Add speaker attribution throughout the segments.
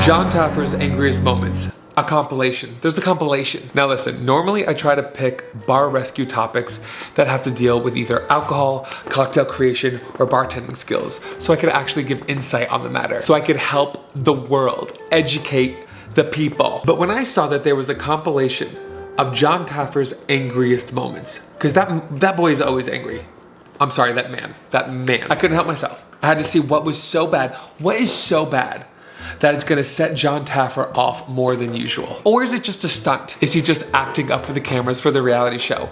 Speaker 1: John Taffer's Angriest Moments. A compilation. There's a compilation. Now listen, normally I try to pick bar rescue topics that have to deal with either alcohol, cocktail creation, or bartending skills, so I could actually give insight on the matter, so I could help the world, educate the people. But when I saw that there was a compilation of John Taffer's Angriest Moments, because that boy is always angry. I'm sorry, that man. I couldn't help myself. I had to see what was so bad. What is so bad that it's gonna set John Taffer off more than usual? Or is it just a stunt? Is he just acting up for the cameras for the reality show?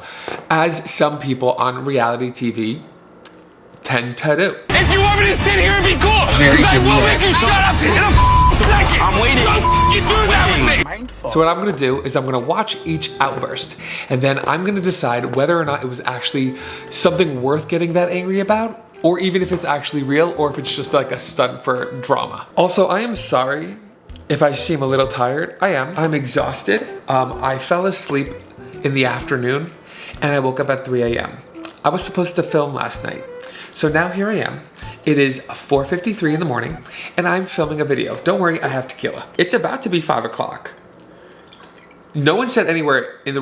Speaker 1: As some people on reality TV tend to do.
Speaker 2: If you want me to sit here and be cool,
Speaker 1: Very
Speaker 2: I will
Speaker 1: dramatic.
Speaker 2: make you shut up in a second. I'm waiting. Don't you do that with me.
Speaker 1: So what I'm gonna do is I'm gonna watch each outburst, and then I'm gonna decide whether or not it was actually something worth getting that angry about, or even if it's actually real, or if it's just like a stunt for drama. Also, I am sorry if I seem a little tired. I am. I'm exhausted. I fell asleep in the afternoon, and I woke up at 3 a.m. I was supposed to film last night. So now here I am. It is 4:53 in the morning, and I'm filming a video. Don't worry, I have tequila. It's about to be 5 o'clock. No one said anywhere in the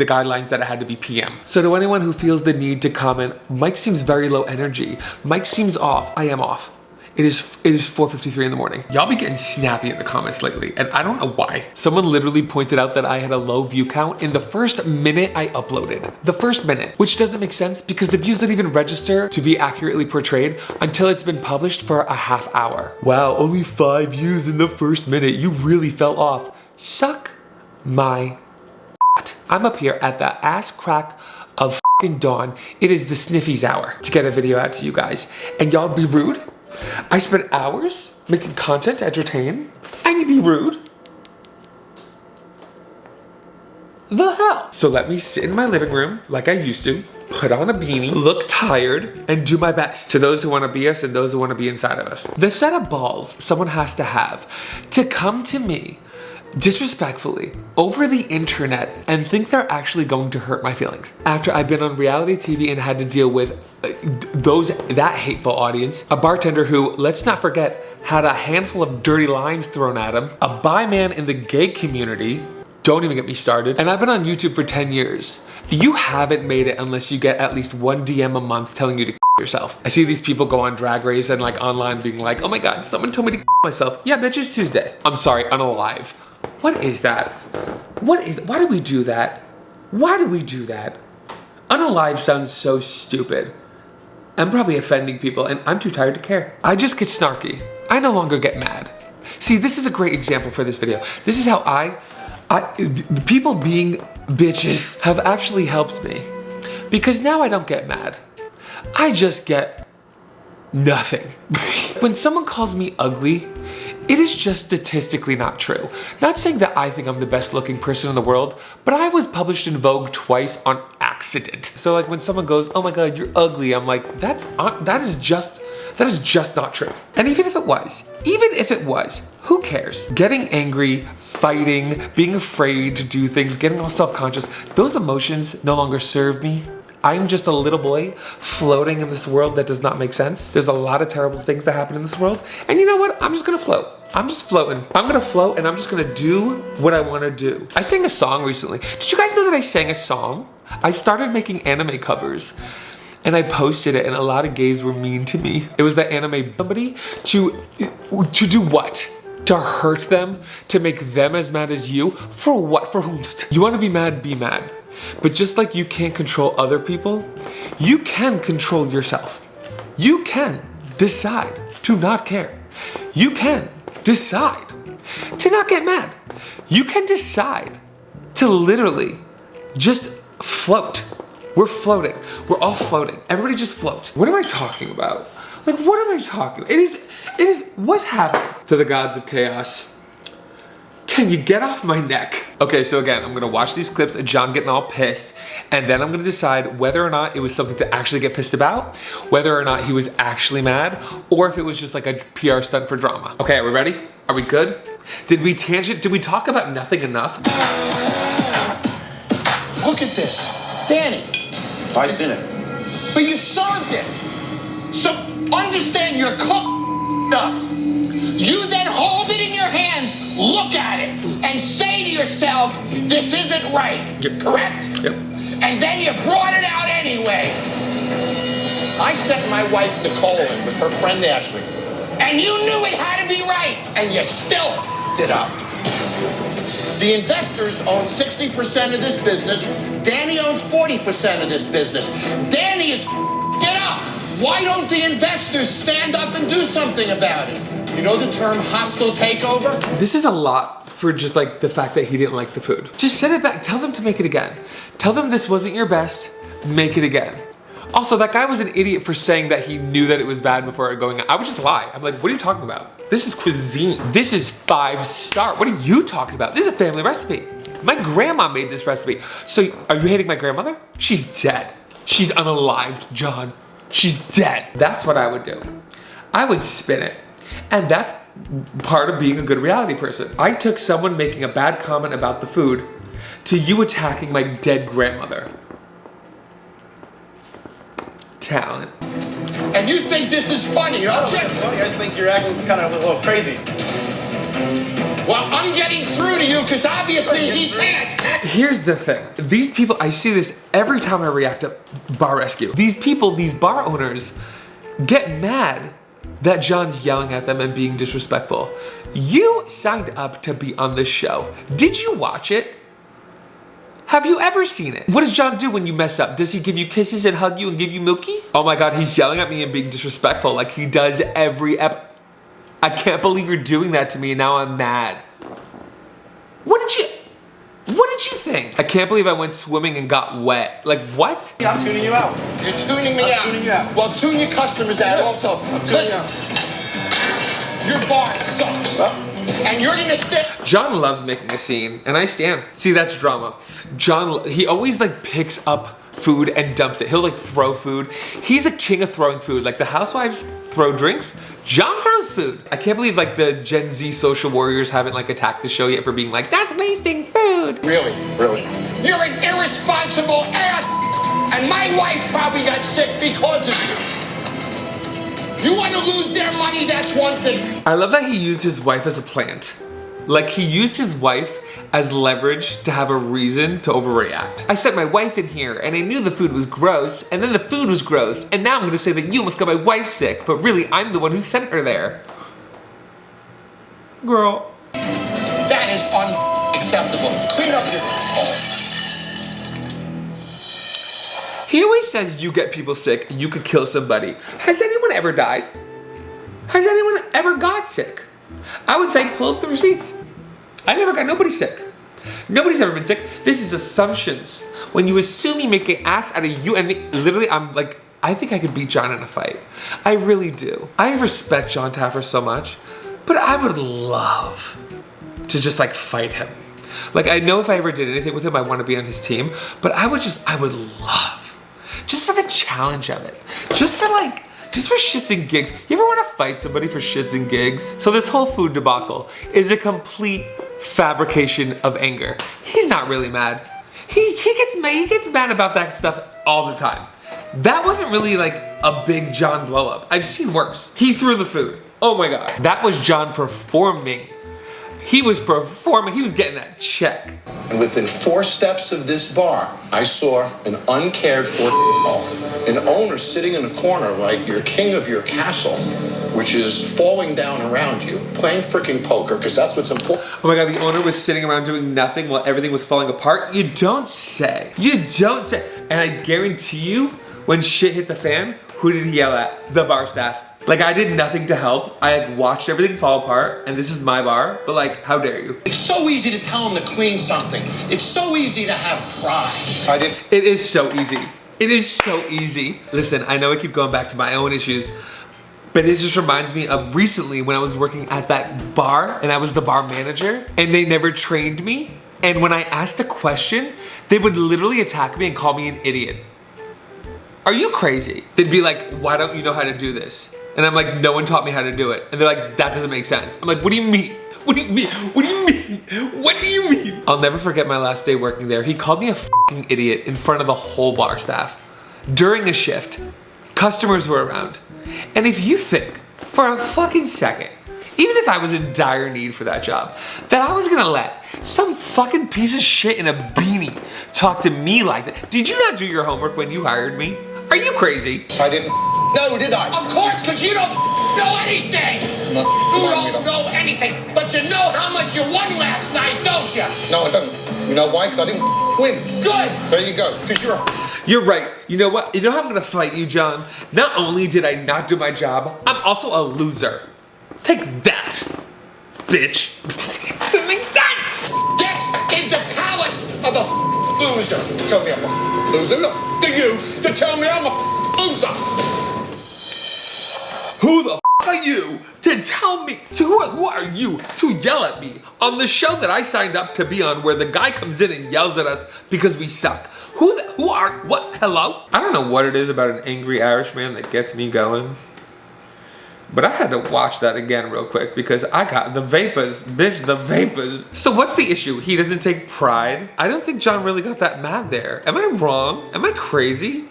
Speaker 1: guidelines that it had to be PM. So to anyone who feels the need to comment, Mike seems very low energy. Mike seems off. I am off. It is 4:53 in the morning. Y'all be getting snappy in the comments lately, and I don't know why. Someone literally pointed out that I had a low view count in the first minute I uploaded. The first minute, which doesn't make sense because the views don't even register to be accurately portrayed until it's been published for a half hour. Wow, only 5 views in the first minute. You really fell off. Suck my I'm up here at the ass crack of fucking dawn. It is the sniffies hour to get a video out to you guys, and y'all be rude? I spent hours making content to entertain, and you be rude? The hell? So let me sit in my living room like I used to, put on a beanie, look tired, and do my best to those who want to be us and those who want to be inside of us. The set of balls someone has to have to come to me disrespectfully over the internet and think they're actually going to hurt my feelings. After I've been on reality TV and had to deal with that hateful audience, a bartender who, let's not forget, had a handful of dirty lines thrown at him, a bi man in the gay community, don't even get me started, and I've been on YouTube for 10 years. You haven't made it unless you get at least 1 DM a month telling you to yourself. I see these people go on Drag Race and like online being like, oh my god, someone told me to myself. Yeah, bitch, it's Tuesday. I'm sorry, unalive. What is that? Why do we do that? Why do we do that? Unalive sounds so stupid. I'm probably offending people and I'm too tired to care. I just get snarky. I no longer get mad. See, this is a great example for this video. This is how the people being bitches have actually helped me. Because now I don't get mad. I just get nothing. When someone calls me ugly, it is just statistically not true. Not saying that I think I'm the best looking person in the world, but I was published in Vogue twice on accident. So like when someone goes, oh my god, you're ugly, I'm like, that is just not true. And even if it was, who cares? Getting angry, fighting, being afraid to do things, getting all self-conscious, those emotions no longer serve me. I'm just a little boy floating in this world that does not make sense. There's a lot of terrible things that happen in this world. And you know what? I'm just gonna float. I'm just floating. I'm gonna float and I'm just gonna do what I wanna do. I sang a song recently. Did you guys know that I sang a song? I started making anime covers and I posted it and a lot of gays were mean to me. It was the anime somebody to do what? To hurt them? To make them as mad as you? For what? For whomst? You wanna be mad, be mad. But just like you can't control other people, you can control yourself. You can decide to not care. You can decide to not get mad. You can decide to literally just float. We're floating. We're all floating. Everybody just float. What am I talking about? Like, what am I talking about? It is, what's happening to the gods of chaos? Can you get off my neck? Okay, so again, I'm gonna watch these clips of John getting all pissed, and then I'm gonna decide whether or not it was something to actually get pissed about, whether or not he was actually mad, or if it was just like a PR stunt for drama. Okay, are we ready? Are we good? Did we tangent? Did we talk about nothing enough?
Speaker 3: Look at this. Danny.
Speaker 4: I seen it.
Speaker 3: But you served it. So understand you're cooked up. You then hold it in your hands look at it and say to yourself, this isn't right, correct?
Speaker 1: Yep.
Speaker 3: And then you brought it out anyway. I sent my wife Nicole in with her friend Ashley, and you knew it had to be right, and you still did up. The investors own 60% of this business. Danny owns 40% of this business. Danny is it up. Why don't the investors stand up and do something about it? You know the term hostile takeover?
Speaker 1: This is a lot for just like the fact that he didn't like the food. Just send it back. Tell them to make it again. Tell them this wasn't your best. Make it again. Also, that guy was an idiot for saying that he knew that it was bad before going out. I would just lie. I'm like, what are you talking about? This is cuisine. This is 5-star. What are you talking about? This is a family recipe. My grandma made this recipe. So are you hating my grandmother? She's dead. She's unalived, John. She's dead. That's what I would do. I would spin it. And that's part of being a good reality person. I took someone making a bad comment about the food to you attacking my dead grandmother. Talent.
Speaker 3: And you think this is funny, don't you?
Speaker 4: Well, you guys think you're acting kind of a little crazy.
Speaker 3: Well, I'm getting through to you because obviously he can't.
Speaker 1: Here's the thing. These people, I see this every time I react to Bar Rescue. These people, these bar owners, get mad that John's yelling at them and being disrespectful. You signed up to be on this show. Did you watch it? Have you ever seen it? What does John do when you mess up? Does he give you kisses and hug you and give you milkies? Oh my God, he's yelling at me and being disrespectful like he does every I can't believe you're doing that to me and now I'm mad. What did you think? I can't believe I went swimming and got wet. Like what?
Speaker 4: Yeah, I'm tuning you out.
Speaker 3: You're tuning me out.
Speaker 4: Tuning you out.
Speaker 3: Well, tune your customers out also.
Speaker 4: I'm tuning you out.
Speaker 3: Your bar sucks.
Speaker 4: Well.
Speaker 3: And you're gonna stick.
Speaker 1: John loves making a scene, and I stand. See, that's drama. John, he always like picks up food and dumps it. He'll like throw food. He's a king of throwing food. Like the housewives throw drinks, John throws food. I can't believe like the Gen Z social warriors haven't like attacked the show yet for being like, that's wasting food.
Speaker 3: Really? You're an irresponsible ass, and my wife probably got sick because of you. You want to lose their money, that's one thing.
Speaker 1: I love that he used his wife as a plant. Like he used his wife as leverage to have a reason to overreact. I sent my wife in here and I knew the food was gross and then the food was gross and now I'm gonna say that you almost got my wife sick, but really I'm the one who sent her there. Girl.
Speaker 3: That is unacceptable. Clean up your...
Speaker 1: He always says you get people sick and you could kill somebody. Has anyone ever died? Has anyone ever got sick? I would say pull up the receipts. I never got nobody sick. Nobody's ever been sick. This is assumptions. When you assume you make an ass out of you and me, literally I'm like, I think I could beat John in a fight. I really do. I respect John Taffer so much, but I would love to just like fight him. Like I know if I ever did anything with him, I want to be on his team, but I would love, just for the challenge of it. Just for shits and gigs. You ever want to fight somebody for shits and gigs? So this whole food debacle is a complete fabrication of anger. He's not really mad. He gets mad about that stuff all the time. That wasn't really like a big John blow up. I've seen worse. He threw the food. Oh my God. That was John performing. He was performing. He was getting that check.
Speaker 3: And within 4 steps of this bar, I saw an uncared for an owner sitting in a corner like you're king of your castle, which is falling down around you, playing freaking poker, because that's what's important.
Speaker 1: Oh my God, the owner was sitting around doing nothing while everything was falling apart? You don't say. You don't say. And I guarantee you, when shit hit the fan, who did he yell at? The bar staff. Like I did nothing to help. I like watched everything fall apart and this is my bar, but like, how dare you?
Speaker 3: It's so easy to tell them to clean something. It's so easy to have pride.
Speaker 1: It is so easy. It is so easy. Listen, I know I keep going back to my own issues, but it just reminds me of recently when I was working at that bar and I was the bar manager and they never trained me. And when I asked a question, they would literally attack me and call me an idiot. Are you crazy? They'd be like, why don't you know how to do this? And I'm like, no one taught me how to do it. And they're like, that doesn't make sense. I'm like, what do you mean? What do you mean? What do you mean? What do you mean? I'll never forget my last day working there. He called me a fucking idiot in front of the whole bar staff. During a shift, customers were around. And if you think for a fucking second, even if I was in dire need for that job, that I was gonna let some fucking piece of shit in a beanie talk to me like that. Did you not do your homework when you hired me? Are you crazy?
Speaker 3: I didn't know, did I? Of course, because you don't know anything. You don't know anything, but you know how much you won last night, don't you? No, I don't. You know why? Because I didn't win. Good. There you go. Because
Speaker 1: You're right. You know what? You know how I'm gonna fight you, John? Not only did I not do my job, I'm also a loser. Take that, bitch. Doesn't make sense.
Speaker 3: this is the palace of a loser. Tell me I'm a loser? No, to you to tell me I'm a loser.
Speaker 1: Who the are you to tell me, who are you to yell at me on the show that I signed up to be on where the guy comes in and yells at us because we suck? What, hello? I don't know what it is about an angry Irishman that gets me going, but I had to watch that again real quick because I got the vapors, bitch, the vapors. So what's the issue? He doesn't take pride? I don't think John really got that mad there. Am I wrong? Am I crazy?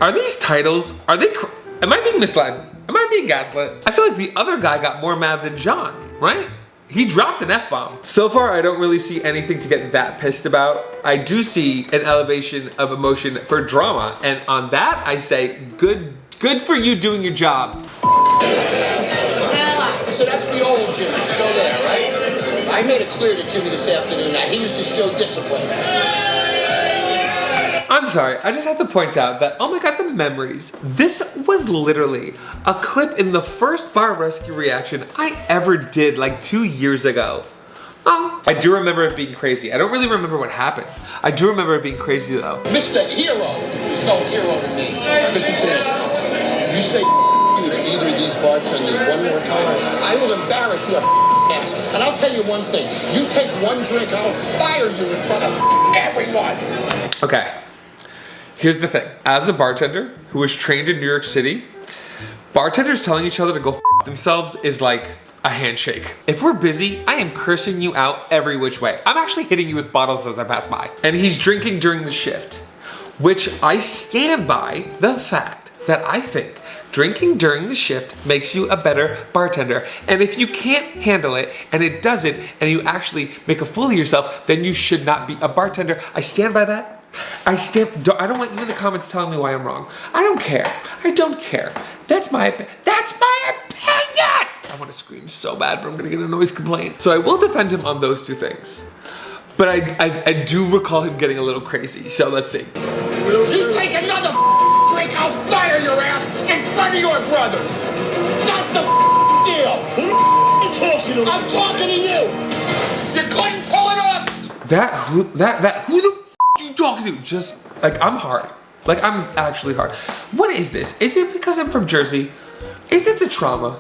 Speaker 1: Are these titles, am I being misled? Am I being gaslit? I feel like the other guy got more mad than John, right? He dropped an F-bomb. So far, I don't really see anything to get that pissed about. I do see an elevation of emotion for drama, and on that, I say, good for you doing your job.
Speaker 3: So that's the old Jimmy, still there, right? I made it clear to Jimmy this afternoon that he used to show discipline.
Speaker 1: I'm sorry, I just have to point out that, oh my god, the memories. This was literally a clip in the first bar rescue reaction I ever did like 2 years ago. Oh, I do remember it being crazy. I don't really remember what happened. I do remember it being crazy though.
Speaker 3: Mr. Hero, there's no hero to me. Listen to me. You say you to either of these bartenders one more time, I will embarrass your ass. And I'll tell you one thing. You take one drink, I'll fire you in front of everyone.
Speaker 1: Okay. Here's the thing. As a bartender who was trained in New York City, bartenders telling each other to go themselves is like a handshake. If we're busy, I am cursing you out every which way. I'm actually hitting you with bottles as I pass by. And he's drinking during the shift, which I stand by the fact that I think drinking during the shift makes you a better bartender. And if you can't handle it and it doesn't, and you actually make a fool of yourself, then you should not be a bartender. I stand by that. I don't want you in the comments telling me why I'm wrong. I don't care. I don't care. That's my opinion. I want to scream so bad, but I'm gonna get a noise complaint. So I will defend him on those two things. But I do recall him getting a little crazy. So let's see.
Speaker 3: You take another drink, I'll fire your ass in front of your brothers. That's the deal. Who are you talking to? I'm talking to you. You couldn't pull it off.
Speaker 1: Who the you talking to? Just like I'm hard. Like I'm actually hard. What is this? Is it because I'm from Jersey? Is it the trauma?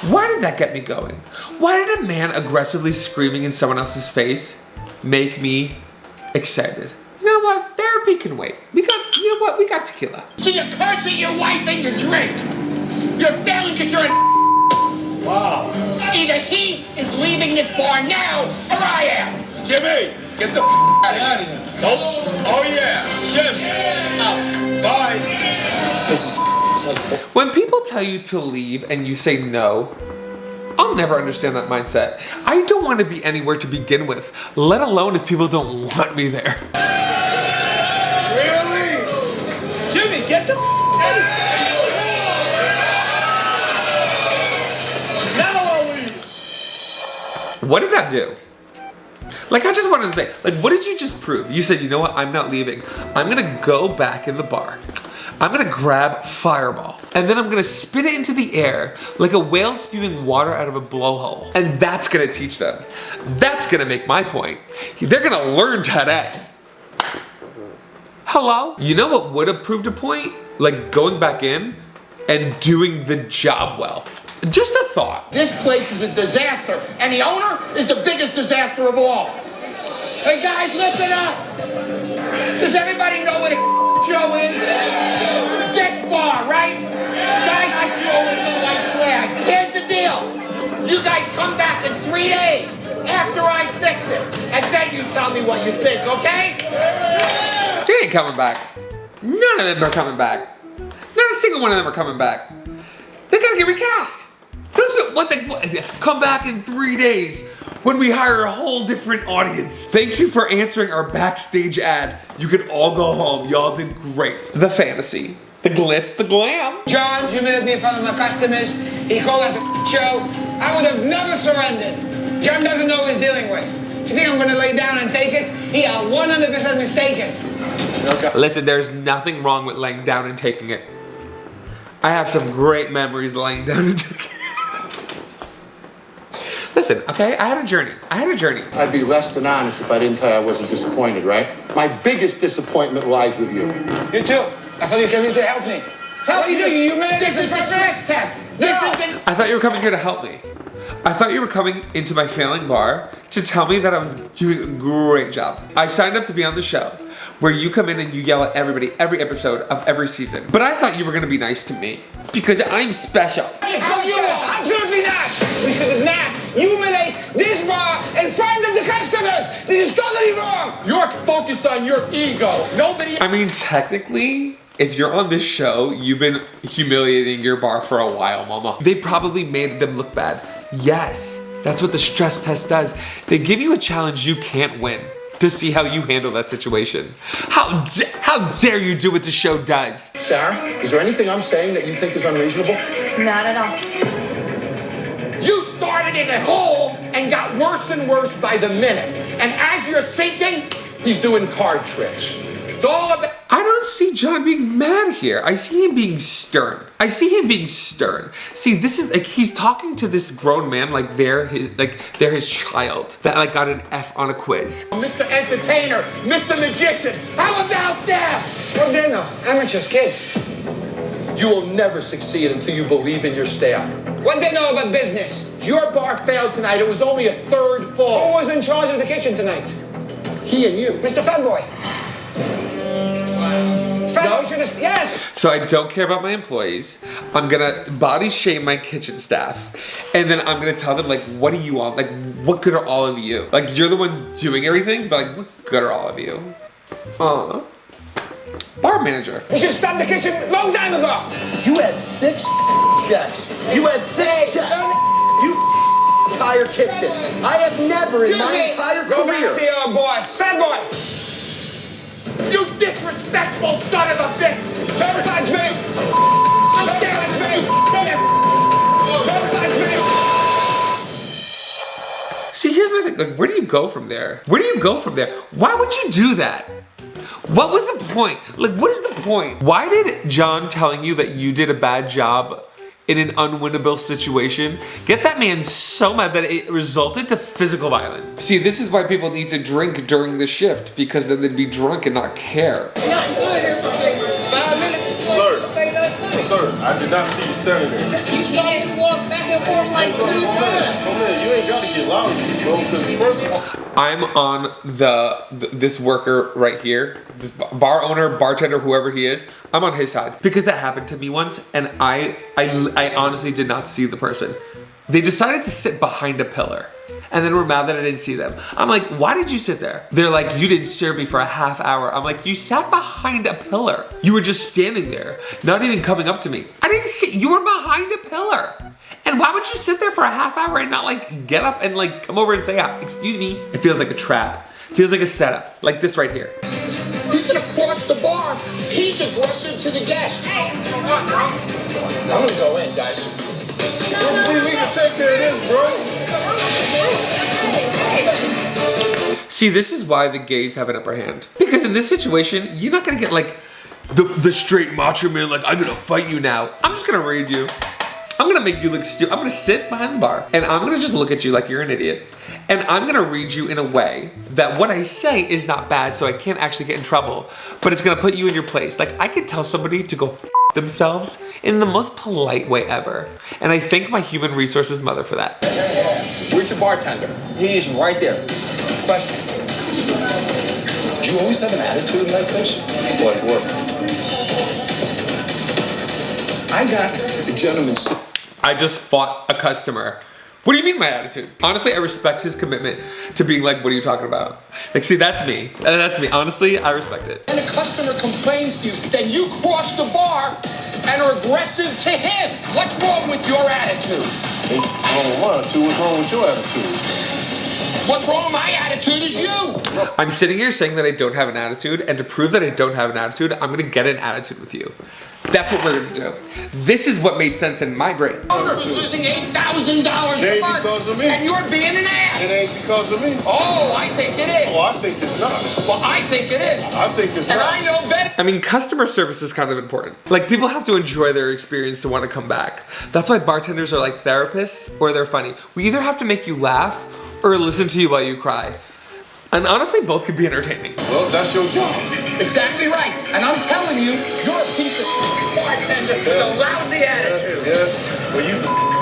Speaker 1: Why did that get me going? Why did a man aggressively screaming in someone else's face make me excited? You know what? Therapy can wait. You know what? We got tequila.
Speaker 3: So you curse at your wife and you drink. You're failing because you're a wow. Either he is leaving this bar now or I am.
Speaker 2: Jimmy, get the out of here. Nope. Oh yeah, Jim. Bye.
Speaker 3: This is
Speaker 1: when people tell you to leave and you say no, I'll never understand that mindset. I don't want to be anywhere to begin with, let alone if people don't want me there.
Speaker 2: Really?
Speaker 4: Jimmy, get the out of here. Now I'll leave.
Speaker 1: What did that do? Like, I just wanted to say, like, what did you just prove? You said, you know what, I'm not leaving. I'm gonna go back in the bar. I'm gonna grab Fireball, and then I'm gonna spit it into the air like a whale spewing water out of a blowhole. And that's gonna teach them. That's gonna make my point. They're gonna learn today. Hello? You know what would have proved a point? Like going back in and doing the job well. Just a thought.
Speaker 3: This place is a disaster, and the owner is the biggest disaster of all. Hey guys, listen up. Does everybody know what a show is? This bar, right? Guys, I throw in the white flag. Here's the deal. You guys come back in 3 days after I fix it, and then you tell me what you think, okay?
Speaker 1: They ain't coming back. None of them are coming back. Not a single one of them are coming back. They gotta get recast. Come back in 3 days when we hire a whole different audience. Thank you for answering our backstage ad. You can all go home. Y'all did great. The fantasy, the glitz, the glam.
Speaker 4: John humiliated me in front of my customers. He called us a show. I would have never surrendered. John doesn't know what he's dealing with. If you think I'm gonna lay down and take it, he are 100% mistaken.
Speaker 2: Okay.
Speaker 1: Listen, there's nothing wrong with laying down and taking it. I have some great memories laying down and taking it. Listen, okay, I had a journey.
Speaker 3: I'd be less than honest if I didn't tell you I wasn't disappointed, right? My biggest disappointment lies with you.
Speaker 4: You too. I thought you came here to help me. What are you doing? You made this is the stress test.
Speaker 1: I thought you were coming here to help me. I thought you were coming into my failing bar to tell me that I was doing a great job. I signed up to be on the show where you come in and you yell at everybody every episode of every season. But I thought you were gonna be nice to me because I'm special.
Speaker 4: Absolutely not. We should not humiliate this bar in front of the customers. This is totally wrong.
Speaker 2: You're focused on your ego. Nobody.
Speaker 1: I mean, technically, if you're on this show, you've been humiliating your bar for a while, mama. They probably made them look bad. Yes, that's what the stress test does. They give you a challenge you can't win to see how you handle that situation. How dare you do what the show does?
Speaker 3: Sarah, is there anything I'm saying that you think is unreasonable?
Speaker 5: Not at all.
Speaker 2: You started in a hole and got worse and worse by the minute. And as you're sinking, he's doing card tricks. It's all about.
Speaker 1: I don't see John being mad here. I see him being stern. See, this is like he's talking to this grown man like they're his child that like got an F on a quiz.
Speaker 2: Mr. Entertainer, Mr. Magician, how about that?
Speaker 4: What they know? Amateurs, kids.
Speaker 3: You will never succeed until you believe in your staff.
Speaker 4: What they know about business?
Speaker 3: Your bar failed tonight. It was only a third
Speaker 4: Who
Speaker 3: full.
Speaker 4: was in charge of the kitchen tonight?
Speaker 3: He and you.
Speaker 4: Mr. Fatboy. Fatboy should have. Yes.
Speaker 1: So I don't care about my employees. I'm gonna body shame my kitchen staff. And then I'm gonna tell them like, what do you want? Like, what good are all of you? Like, you're the ones doing everything, but like, what good are all of you? Bar manager.
Speaker 4: We should stop the kitchen a long time ago.
Speaker 6: You had 6 checks. You had 6 checks. You entire kitchen. I have never in my entire
Speaker 4: Go
Speaker 6: career.
Speaker 4: back to your boss. Fatboy.
Speaker 2: You disrespectful son of a bitch!
Speaker 4: Don't touch me. Don't touch me. Don't touch me.
Speaker 1: See, here's my thing. Like, where do you go from there? Why would you do that? What was the point? Like, what is the point? Why did John telling you that you did a bad job in an unwinnable situation get that man so mad that it resulted to physical violence? See, this is why people need to drink during the shift, because then they'd be drunk and not care.
Speaker 7: Sir, I did not see you standing there.
Speaker 5: You saw him walk back and forth like
Speaker 7: Come here, you ain't got to get loud, bro, because first of all,
Speaker 1: I'm on this worker right here, this bar owner, bartender, whoever he is. I'm on his side because that happened to me once, and I honestly did not see the person. They decided to sit behind a pillar, and then were mad that I didn't see them. I'm like, why did you sit there? They're like, you didn't serve me for a half hour. I'm like, you sat behind a pillar. You were just standing there, not even coming up to me. I didn't see, you were behind a pillar. And why would you sit there for a half hour and not like get up and like come over and say, excuse me? It feels like a trap. It feels like a setup, like this right here.
Speaker 3: He's gonna cross the bar. He's aggressive to the guest. I'm gonna go in, guys.
Speaker 7: we can take care of this, bro.
Speaker 1: See, this is why the gays have an upper hand. Because in this situation, you're not gonna get like the straight macho man, like, I'm gonna fight you now. I'm just gonna raid you. I'm gonna make you look stupid. I'm gonna sit behind the bar and I'm gonna just look at you like you're an idiot. And I'm gonna read you in a way that what I say is not bad, so I can't actually get in trouble, but it's gonna put you in your place. Like, I could tell somebody to go f themselves in the most polite way ever. And I thank my human resources mother for that.
Speaker 3: Where's your bartender?
Speaker 4: He's right there.
Speaker 3: Question. Do you always have an attitude like this?
Speaker 7: Like what?
Speaker 3: I got a gentleman.
Speaker 1: I just fought a customer. What do you mean my attitude? Honestly, I respect his commitment to being like, what are you talking about? Like, see, that's me. That's me. Honestly, I respect it.
Speaker 3: And a customer complains to you, then you cross the bar and are aggressive to him. What's wrong with your attitude?
Speaker 7: Ain't wrong with my attitude. What's wrong with your attitude?
Speaker 3: What's wrong with my attitude is you.
Speaker 1: I'm sitting here saying that I don't have an attitude, and to prove that I don't have an attitude, I'm gonna get an attitude with you. That's what we're gonna do. This is what made sense in my brain.
Speaker 3: Owner who's losing $8,000
Speaker 7: It
Speaker 3: a
Speaker 7: ain't
Speaker 3: month,
Speaker 7: because of me.
Speaker 3: and you're being an ass.
Speaker 7: It ain't because of me.
Speaker 3: Oh, I think it is.
Speaker 7: Oh, I think it's not.
Speaker 3: Well, I think it is.
Speaker 7: I think it's
Speaker 3: And
Speaker 7: not.
Speaker 3: I know better.
Speaker 1: I mean, customer service is kind of important. Like, people have to enjoy their experience to want to come back. That's why bartenders are like therapists, or they're funny. We either have to make you laugh or listen to you while you cry. And honestly, both could be entertaining.
Speaker 7: Well, that's your job.
Speaker 3: Exactly right. And I'm telling you, you're a piece of bartender with a lousy attitude.
Speaker 7: Yeah. Well, you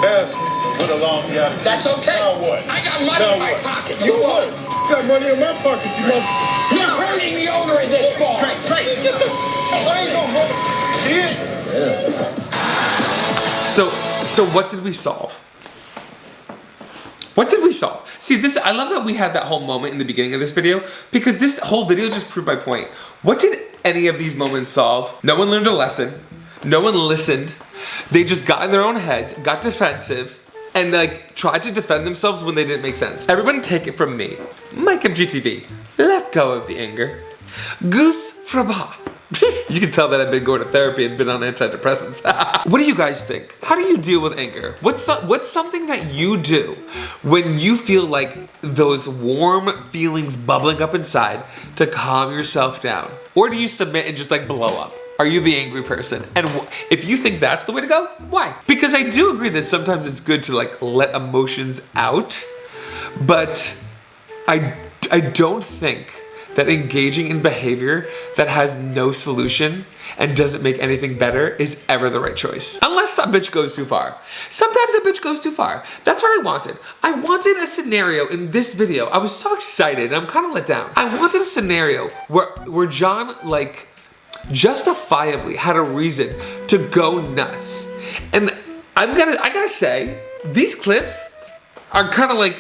Speaker 7: ass with a lousy attitude.
Speaker 3: That's okay.
Speaker 7: Now what?
Speaker 3: I got money
Speaker 7: Now
Speaker 3: in my
Speaker 7: what?
Speaker 3: pocket.
Speaker 7: So
Speaker 3: You
Speaker 7: what?
Speaker 3: won't.
Speaker 7: You got money in my pocket, you mother.
Speaker 3: You're hurting the owner of this bar.
Speaker 7: Trey, get the. I ain't no mother. Kid.
Speaker 1: So what did we solve? What did we solve? See, this, I love that we had that whole moment in the beginning of this video, because this whole video just proved my point. What did any of these moments solve? No one learned a lesson. No one listened. They just got in their own heads, got defensive, and like tried to defend themselves when they didn't make sense. Everyone take it from me, MikeMGTV. Let go of the anger. Goose fraba. You can tell that I've been going to therapy and been on antidepressants. What do you guys think? How do you deal with anger? What's something that you do when you feel like those warm feelings bubbling up inside to calm yourself down? Or do you submit and just like blow up? Are you the angry person? And if you think that's the way to go, why? Because I do agree that sometimes it's good to like let emotions out, but I don't think that engaging in behavior that has no solution and doesn't make anything better is ever the right choice. Unless a bitch goes too far. Sometimes a bitch goes too far. That's what I wanted. I wanted a scenario in this video. I was so excited and I'm kind of let down. I wanted a scenario where John like justifiably had a reason to go nuts. And I gotta say, these clips are kind of like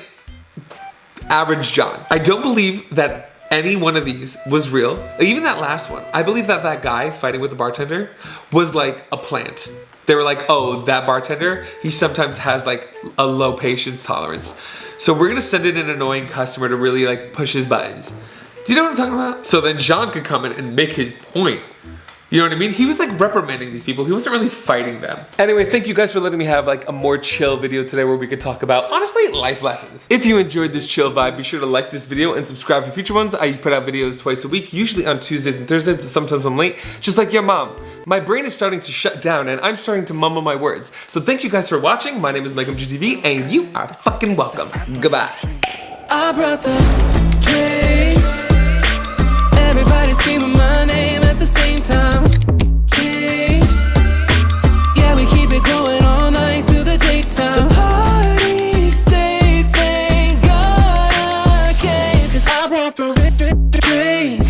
Speaker 1: average John. I don't believe that any one of these was real. Even that last one. I believe that that guy fighting with the bartender was like a plant. They were like, oh, that bartender, he sometimes has like a low patience tolerance. So we're gonna send in an annoying customer to really like push his buttons. Do you know what I'm talking about? So then John could come in and make his point. You know what I mean? He was like reprimanding these people. He wasn't really fighting them. Anyway, thank you guys for letting me have like a more chill video today where we could talk about, honestly, life lessons. If you enjoyed this chill vibe, be sure to like this video and subscribe for future ones. I put out videos twice a week, usually on Tuesdays and Thursdays, but sometimes I'm late, just like your mom. My brain is starting to shut down and I'm starting to mumble my words. So thank you guys for watching. My name is MikeMGTV and you are fucking welcome. Goodbye.
Speaker 8: I brought the drinks. Everybody screaming my name at the same time. Kings. Yeah, we keep it going all night through the daytime. The party's safe, thank God I came. 'Cause I brought the drinks.